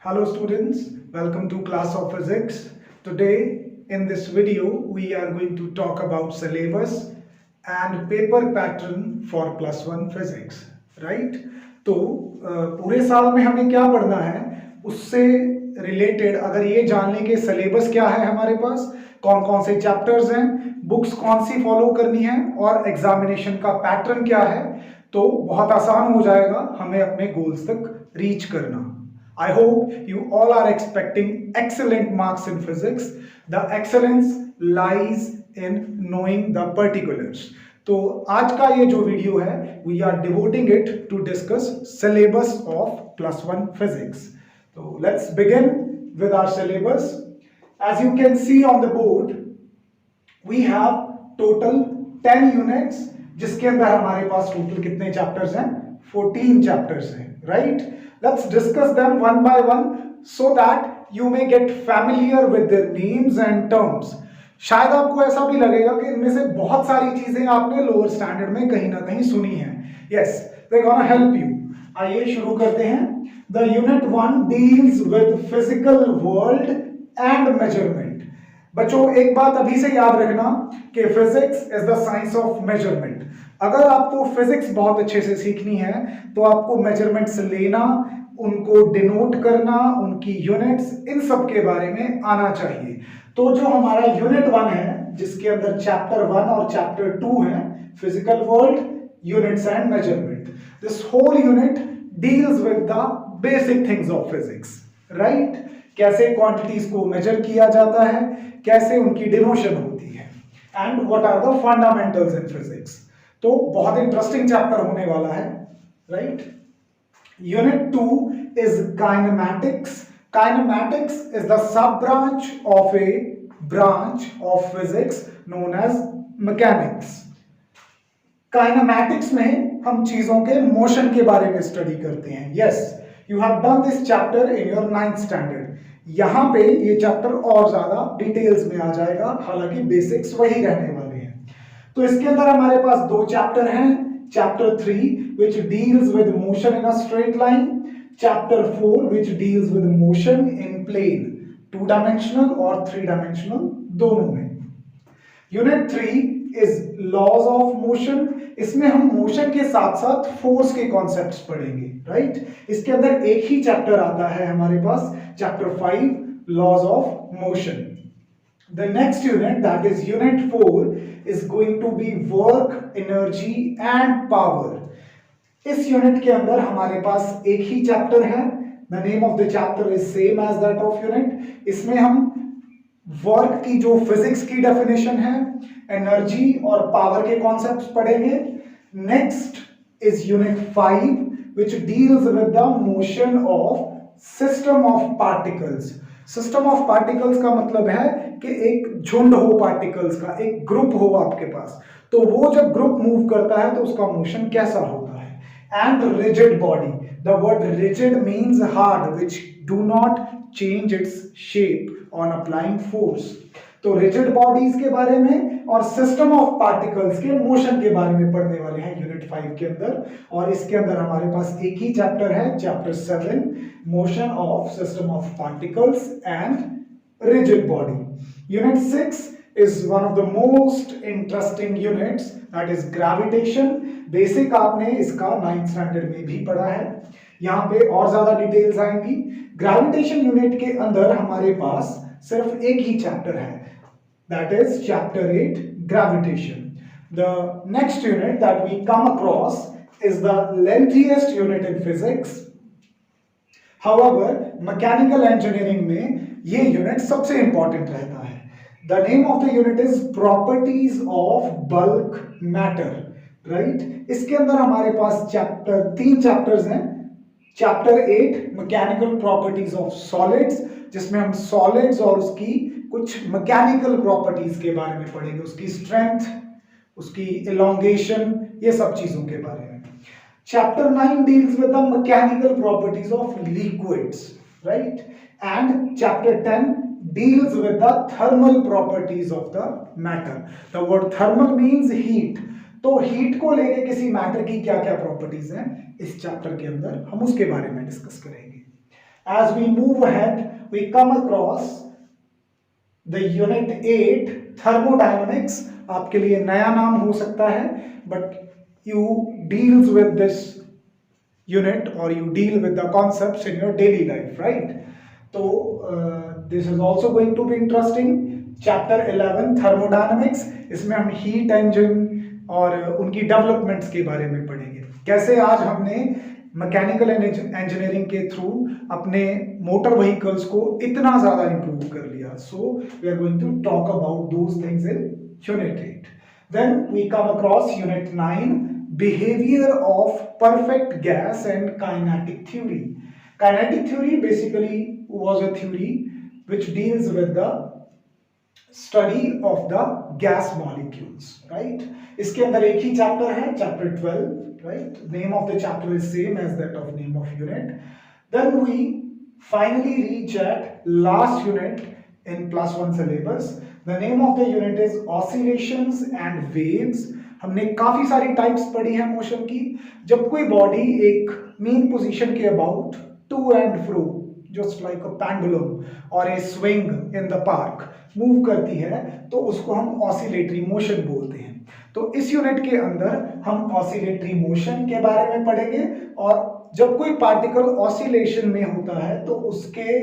Hello students, welcome to class of physics. Today in this video we are going to talk about syllabus and paper pattern for plus one physics, right? तो पूरे साल में हमें क्या पढ़ना है उससे रिलेटेड अगर ये जानने के सिलेबस क्या है हमारे पास, कौन कौन से चैप्टर्स हैं, बुक्स कौन सी फॉलो करनी है और एग्जामिनेशन का पैटर्न क्या है, तो बहुत आसान हो जाएगा हमें अपने गोल्स तक रीच करना. I hope you all are expecting excellent marks in physics. The excellence lies in knowing the particulars. तो आज का ये जो वीडियो है we are devoting it to discuss syllabus of plus one physics. So let's begin with our syllabus. As you can see on the board, we have total 10 units जिसके अंदर हमारे पास total कितने चैप्टर्स हैं? 14 chapters हैं, right? Let's discuss them one by one so that you may get familiar with their names and terms. शायद आपको ऐसा भी लगेगा कि इनमें से बहुत सारी चीजें आपने लोअर स्टैंडर्ड में कहीं ना कहीं सुनी हैं. Yes, they're gonna help you. आइए शुरू करते हैं. The unit 1 deals with physical world and measurement. बच्चों एक बात अभी से याद रखना कि physics is the science of measurement. अगर आपको फिजिक्स बहुत अच्छे से सीखनी है तो आपको मेजरमेंट्स लेना, उनको डिनोट करना, उनकी यूनिट्स, इन सब के बारे में आना चाहिए. तो जो हमारा यूनिट 1 है जिसके अंदर चैप्टर 1 और चैप्टर 2 है, physical world, units and measurement, this whole unit deals with the basic things of physics, right? कैसे क्वांटिटीज को मेजर किया जाता है, कैसे उनकी डिनोशन होती है, and what are the fundamentals in physics. तो बहुत इंटरेस्टिंग चैप्टर होने वाला है, right? Unit 2 is kinematics. Kinematics is the sub branch of a branch of physics known as mechanics. Kinematics में हम चीजों के मोशन के बारे में स्टडी करते हैं. Yes, you have done this chapter in your 9th standard. यहां पे ये चैप्टर और ज्यादा डिटेल्स में आ जाएगा, हालांकि बेसिक्स वही रहने वाले हैं. तो इसके अंदर हमारे पास दो चैप्टर हैं. Chapter 3 which deals with motion in a straight line, chapter 4 which deals with motion in plane, 2-dimensional और 3-dimensional दोनों में. Unit 3 is laws of motion. इसमें हम मोशन के साथ साथ फोर्स के कॉन्सेप्ट्स पढ़ेंगे, राइट? इसके अंदर एक ही चैप्टर आता है हमारे पास, chapter 5 laws of motion. The next unit, that is unit 4, is going to be work, energy and power. इस यूनिट के अंदर हमारे पास एक ही चैप्टर है. The name of the chapter is same as that of unit. इसमें हम work की जो फिजिक्स की डेफिनेशन है, एनर्जी और पावर के कॉन्सेप्ट्स पढ़ेंगे. Next is unit 5 which deals with the motion of system of particles. System of particles का मतलब है कि एक झुंड हो पार्टिकल्स का, एक ग्रुप हो आपके पास, तो वो जब ग्रुप मूव करता है तो उसका मोशन कैसा होता है. And rigid body. The word rigid means hard which do not change its shape on applying force. तो रिजिड बॉडीज के बारे में और सिस्टम ऑफ पार्टिकल्स के मोशन के बारे में पढ़ने वाले हैं यूनिट 5 के अंदर. और इसके अंदर हमारे पास एक ही चैप्टर है, chapter 7, motion of system of particles and rigid body. Unit 6 is one of the most interesting units, that is gravitation. Basic आपने इसका 9th स्टैंडर्ड में भी पढ़ा है. यहाँ पे और ज्यादा डिटेल्स आएंगी. ग्रेविटेशन यूनिट के अंदर हमारे पास सिर्फ एक ही चैप्टर है, that is chapter 8 gravitation. The next unit that we come across is the lengthiest unit in physics. However, mechanical engineering में ये यूनिट सबसे इंपॉर्टेंट रहता है. The name of the unit is properties of bulk matter, right? इसके अंदर हमारे पास 3 chapters हैं. Chapter 8 mechanical properties of solids, जिसमें हम सॉलिड्स और उसकी कुछ मैकेनिकल प्रॉपर्टीज के बारे में पढ़ेंगे, उसकी स्ट्रेंथ, उसकी एलोंगेशन, ये सब चीजों के बारे में. Chapter 9 deals with the mechanical properties of liquids, right? And chapter 10 deals with the thermal properties of the matter. The word thermal means heat. तो हीट को लेके किसी मैटर की क्या क्या प्रॉपर्टीज हैं, इस चैप्टर के अंदर हम उसके बारे में डिस्कस करेंगे. As we move ahead, we come across the unit 8 thermodynamics. आपके लिए नया नाम हो सकता है, but you deals with this unit or you deal with the concepts in your daily life, right? So this is also going to be interesting. Chapter 11 thermodynamics, इसमें हम heat engine और उनकी डेवलपमेंट्स के बारे में पढ़ेंगे। कैसे आज हमने मैकेनिकल इंजीनियरिंग के थ्रू अपने मोटर व्हीकल्स को इतना ज्यादा इंप्रूव कर लिया। So we are going to talk about those things in unit 8। Then we come across unit 9, behavior of perfect gas and kinetic theory. Kinetic theory basically was a theory which deals with the study of the gas molecules, right? इसके अंदर एक ही chapter है, chapter 12, right? Name of the chapter is same as that of name of unit. Then we finally reach at last unit in +1 syllabus. The name of the unit is oscillations and waves. हमने काफी सारी types पढ़ी है motion की। जब कोई body एक mean position के about to and fro just like a pendulum और a swing in the park move करती है तो उसको हम ऑसिलेटरी मोशन बोलते हैं। तो इस यूनिट के अंदर हम ऑसिलेटरी मोशन के बारे में पढ़ेंगे और जब कोई पार्टिकल ऑसिलेशन में होता है तो उसके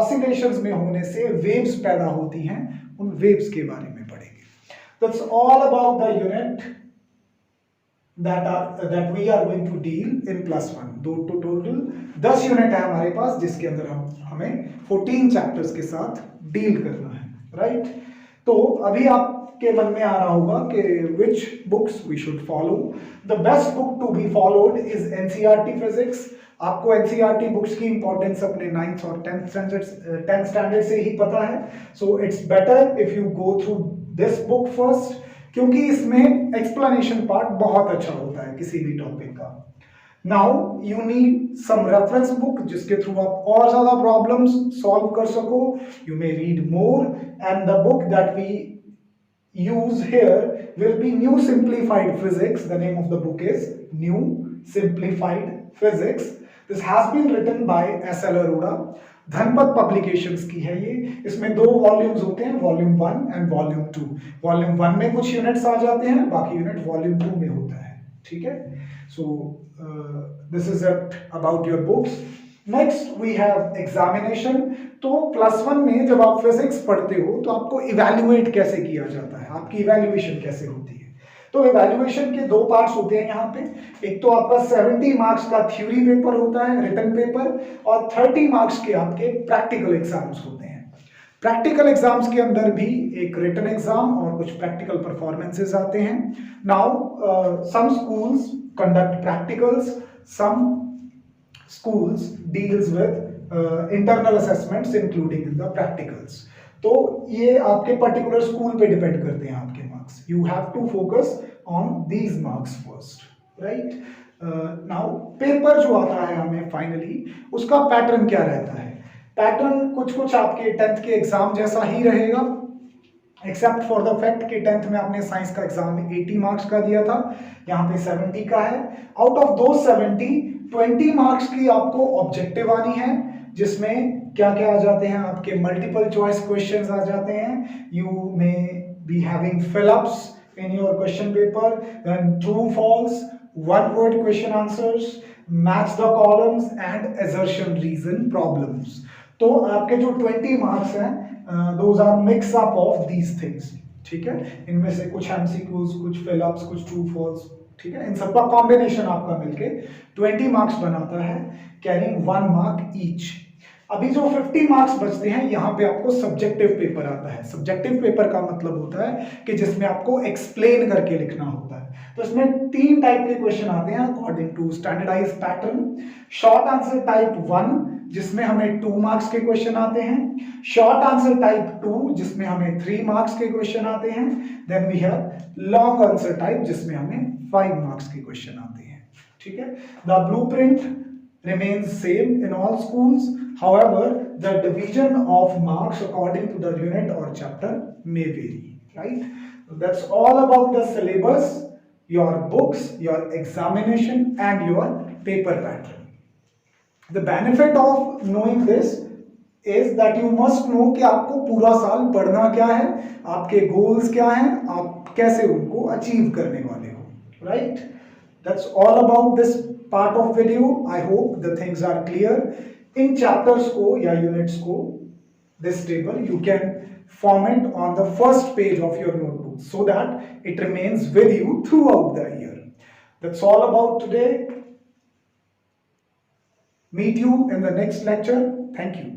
ऑसिलेशंस में होने से वेव्स पैदा होती हैं, उन वेव्स के बारे में पढ़ेंगे। That's all about the unit that we are going to deal in +1. दो टोटल 10 यूनिट है हमारे पास जिसके अंदर हमें 14 चैप्टर्स के साथ डील करना है, राइट? तो अभी आपके मन में आ रहा होगा कि which books we should follow. The best book to be followed is NCERT Physics. आपको NCERT बुक्स की इंपॉर्टेंस अपने 9th और 10th स्टैंडर्ड से ही पता है। So it's better if you go through this book first, क्योंकि इसमें एक्सप्लेनेशन पार्ट बहुत अच्छा होता है किसी भी टॉपिक का। Now you need some reference book जिसके थ्रू आप और ज्यादा प्रॉब्लम्स सॉल्व कर सको। You may read more and the book that we use here will be New Simplified Physics. The name of the book is New Simplified Physics. This has been written by S.L. Arora. Dhanpat publications की है ये। इसमें 2 volumes होते हैं, volume 1 and volume 2। Volume 1 में कुछ units आ जाते हैं, बाकी यूनिट वॉल्यूम 2 में होता है, ठीक है? So this is it about your books. Next we have examination. तो +1 में जब आप फिजिक्स पढ़ते हो तो आपको इवैल्यूएट कैसे किया जाता है, आपकी इवैल्यूएशन कैसे होती है। तो इवैल्यूएशन के 2 पार्ट्स होते हैं यहाँ पे। एक तो आपका 70 मार्क्स का थ्योरी पेपर होता है, रिटन पेपर, और 30 मार्क्स के आपके प्रैक्टिकल एग्जाम्स होते हैं। प्रैक्टिकल एग्जाम्स के अंदर भी एक रिटन एग्जाम और कुछ प्रैक्टिकल परफॉर्मेंसेस आते हैं। Now some schools conduct practicals, some schools deals with internal assessments including in the practicals. तो ये आपके पर्टिकुलर स्कूल पे डिपेंड करते हैं आपके marks. You have to focus on these marks first, right? Now paper जो आता है हमें फाइनली, उसका पैटर्न क्या रहता है? पैटर्न कुछ आपके 10th के एग्जाम जैसा ही रहेगा, एक्सेप्ट फॉर द फैक्ट कि 10th में आपने साइंस का एग्जाम 80 मार्क्स का दिया था, यहाँ पे 70 का है। आउट ऑफ दो 70, 20 मार्क्स की आपको ऑब्जेक्टिव आनी है, जिसमें क्या क्या आ जाते हैं आपके मल्टीपल चॉइस क्वेश्चंस आ जाते हैं। You may be having fill ups in your question paper, then true false, one word question answers, match the columns and assertion reason problems. तो आपके जो 20 मार्क्स हैं, those are mix up of these things, ठीक है? इनमें से कुछ MCQs, कुछ फिल-अप्स, कुछ ट्रू फॉल्स, ठीक है? इन सबका कॉम्बिनेशन आपका मिलके 20 मार्क्स बनाता है, कैरिंग 1 मार्क ईच। अभी जो 50 मार्क्स बचते हैं, यहाँ पे आपको सब्जेक्टिव पेपर आता है। सब्जेक्टिव पेपर का मतलब होता है कि जिसमें आपको एक्सप्लेन करके लिखना होता है। तो इसमें 3 टाइप के क्वेश्चन आते हैं according to standardised pattern. Short answer type 1, जिसमें हमें 2 मार्क्स के क्वेश्चन आते हैं। शॉर्ट आंसर टाइप 2, जिसमें हमें 3 मार्क्स के क्वेश्चन आते हैं। Then we have long answer type, जिसमें हमें 5 मार्क्स के क्वेश्चन आते हैं, ठीक है? The blueprint remains same in all schools. However, the division of marks according to the unit or chapter may vary, right? So that's all about the syllabus, your books, your examination and your paper pattern. The benefit of knowing this is that you must know कि आपको पूरा साल पढ़ना क्या है, आपके goals क्या हैं, आप कैसे उनको अचीव करने वाले हो, right? That's all about this part of video. I hope the things are clear. इन चैप्टर्स को या यूनिट्स को, this table you can form it on the first page of your notebook so that it remains with you throughout the year. That's all about today. Meet you in the next lecture. Thank you.